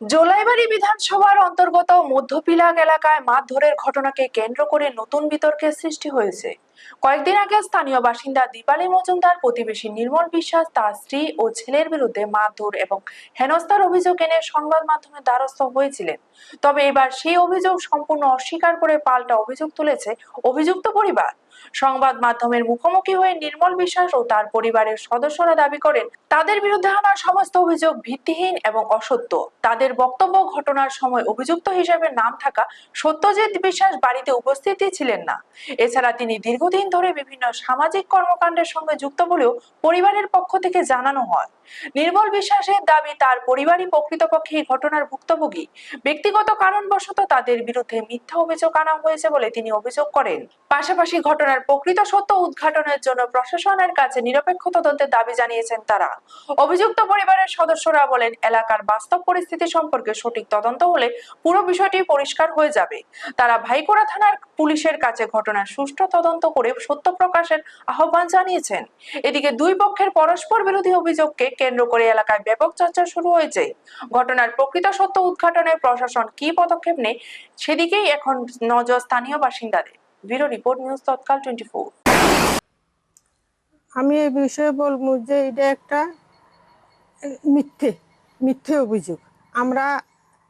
জোলাইবাড়ী বিধানসভার অন্তর্গত মধ্যপিলাগ এলাকায় মারধরের ঘটনাকে কেন্দ্র করে নতুন বিতর্কের সৃষ্টি হয়েছে। কয়েকদিন আগে স্থানীয় বাসিন্দা দীপালি মজুমদার প্রতিবেশী নির্মল বিশ্বাস তার স্ত্রী ও ছেলের বিরুদ্ধে মারধর এবং হেনস্থার অভিযোগ এনে সংবাদ মাধ্যমে দ্বারস্থ হয়েছিলেন। তবে এবার সেই অভিযোগ সম্পূর্ণ অস্বীকার করে পাল্টা অভিযোগ তুলেছে অভিযুক্ত পরিবার। সংবাদ মাধ্যমের মুখোমুখি হয়ে নির্মল বিশ্বাস ও তার পরিবারের সদস্যরা দাবি করেন তাদের বিরুদ্ধে আনা সমস্ত অভিযোগ ভিত্তিহীন এবং অসত্য। তাদের বক্তব্য, ঘটনার সময় অভিযুক্ত হিসেবে নাম থাকা সত্যজিৎ বিশ্বাস বাড়িতে উপস্থিত ছিলেন না। এছাড়া তিনি দীর্ঘদিন ধরে বিভিন্ন সামাজিক কর্মকাণ্ডের সঙ্গে যুক্ত বলেও পরিবারের পক্ষ থেকে জানানো হয়। নির্মল বিশ্বাসের দাবি তার পরিবারই প্রকৃতপক্ষে এই ঘটনার ভুক্তভোগী। ব্যক্তিগত কারণবশত তাদের বিরুদ্ধে মিথ্যা অভিযোগ আনা হয়েছে বলে তিনি অভিযোগ করেন। পাশাপাশি ঘটনার প্রকৃত সত্য উদ্ঘাটনের জন্য প্রশাসনের কাছে নিরপেক্ষ তদন্তের দাবি জানিয়েছেন তারা। অভিযুক্ত পরিবারের সদস্যরা বলেন, এলাকার বাস্তব পরিস্থিতি সম্পর্কে সঠিক তদন্ত হলে পুরো বিষয়টি পরিষ্কার হয়ে যাবে। তারা ভাইকোড়া থানার পুলিশের কাছে ঘটনার সুষ্ঠু তদন্ত করে সত্য প্রকাশের আহ্বান জানিয়েছেন। এদিকে দুই পক্ষের পরস্পর বিরোধী অভিযোগকে কেন্দ্র করে এলাকায় ব্যাপক চর্চা শুরু হয়েছে। ঘটনার প্রকৃত সত্য উদ্ঘাটনে প্রশাসন কি পদক্ষেপ নেয় সেদিকেই এখন নজর স্থানীয় বাসিন্দাদের। ব্যুরো রিপোর্ট, নিউজ তৎকাল 24। আমি এই বিষয়ে বলবো যে এটা একটা মিথ্যে মিথ্যে অভিযোগ। আমরা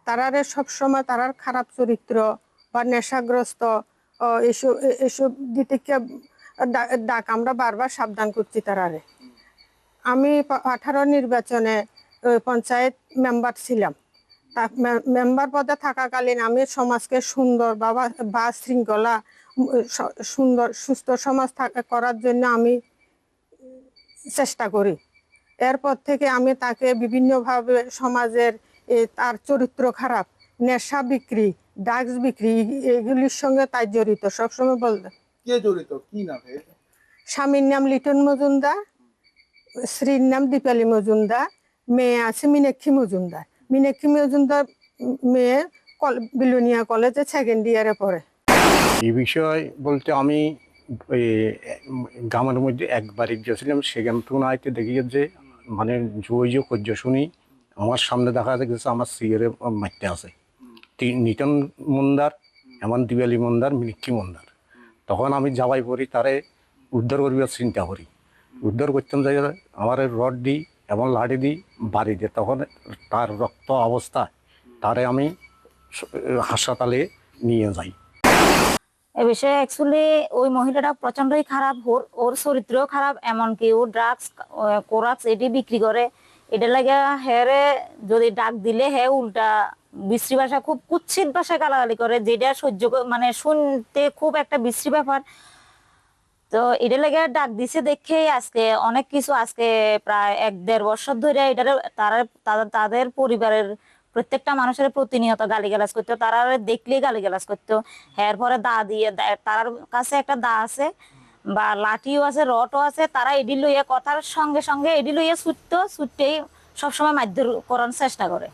তারারে সবসময় তারার খারাপ চরিত্র বা নেশাগ্রস্ত এসব এসব দিতে ডাক আমরা বারবার সাবধান করছি তারারে। আমি 18 নির্বাচনে পঞ্চায়েত মেম্বার ছিলাম। মেম্বার পদে থাকাকালীন আমি সমাজকে সুন্দর বা শৃঙ্খলা সুন্দর সুস্থ সমাজ করার জন্য আমি চেষ্টা করি। এরপর থেকে আমি তাকে বিভিন্নভাবে সমাজের তার চরিত্র খারাপ, নেশা বিক্রি, ড্রাগস বিক্রি, এগুলির সঙ্গে তাই জড়িত। সবসময় বলতে কে জড়িত, কি নাম? স্বামীর নাম লিটন মজুমদার, স্ত্রীর নাম দীপালি মজুমদার, মেয়ে আছে মীনাক্ষী মজুমদার। মীনাক্ষী মজুমদার মেয়ে বিলোনিয়া কলেজে সেকেন্ড ইয়ারে পড়ে। এই বিষয় বলতে আমি গ্রামের মধ্যে একবারই গেছিলাম, সেখান থেকে আইতে দেখি যে মানে জয় করজ শুনি আমার সামনে দেখা গেছে আমার সিয়ারে মারতে আছে নিতন মন্দার, এমন দিবালি মন্দার, মীনাক্ষী মন্দার। তখন আমি যাবাই পড়ি তারে উদ্ধার করিবার চিন্তা করি। উদ্ধার করতাম যাই আমার রড দিই এবং লাঠি দিই বাড়ি দিয়ে। তখন তার রক্ত অবস্থায় তারে আমি হাসপাতালে নিয়ে যাই। এ বিষয়ে অ্যাকচুয়ালি ওই মহিলাটা প্রচন্ডই খারাপ, ওর চরিত্রও খারাপ, এমনকি ও ড্রাগস কোরাক্স এটি বিক্রি করে। এটা লাগে হেরে যদি ডাক দিলে হে উল্টা বিশ্রী ভাষা, খুব কুৎসিত ভাষায় গালাগালি করে, যেটা সহ্য মানে শুনতে খুব একটা বিশ্রী ব্যাপার। তো এটা লাগে ডাক দিছে দেখে আজকে অনেক কিছু, আজকে প্রায় 1-1.5 বছর ধরে এটা তাদের পরিবারের প্রত্যেকটা মানুষের প্রতিনিয়ত গালিগালাজ করতো, তারা দেখলেই গালিগালাজ করতো। এরপরে দা দিয়ে, তার কাছে একটা দা আছে বা লাঠিও আছে, রডও আছে, তারা এডি লইয়া কথার সঙ্গে সঙ্গে এডি লইয়া ছুটতেই সবসময় মারধর করার চেষ্টা করে।